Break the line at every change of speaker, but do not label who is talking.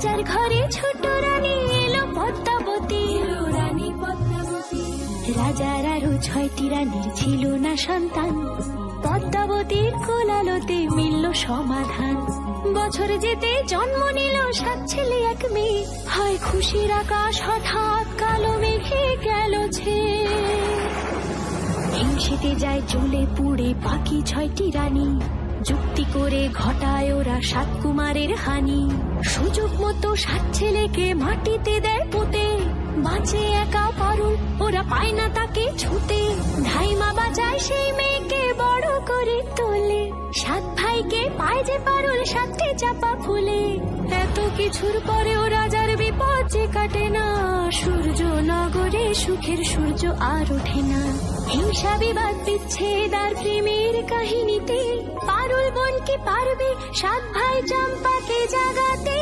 রাজার ঘরে ছোট রানী এলো পদ্মাবতী, রানী পদ্মাবতী। রাজার আরো 6টি রানীর ছিল না সন্তান, পদ্মাবতীর কোলালোতে মিলল সমাধান। বছর যেতে জন্ম নিল 7 ছেলে 1 মেয়ে, হয় খুশির আকাশ হঠাৎ কালো মেঘে গেল ছেয়ে। হিংসেতে যায় জ্বলে পুড়ে বাকি 6টি রানী, যুক্তি করে ঘটায় ওরা 7 কুমারের হানি। সুযোগ মতো 7 ছেলেকে মাটিতে দেয় পুঁতে, বাঁচে একা পারুল, ওরা পায় না তাকে ছুতে। ধাইমা বাজায় সেই মেয়েকে বড় করে তোলে, 7 ভাইকে পায় যে পারুল 7টি চাপা ফুলে। এত কিছুর পরেও রাজার বিপদ যে কাটে না, সূর্য নগরে সুখের সূর্য আর ওঠে না। হিংসা বিবাদ বিচ্ছেদ আর প্রেমের কাহিনীতে পারুল বোন কি পারবে 7 ভাই চম্পাকে জাগাতে।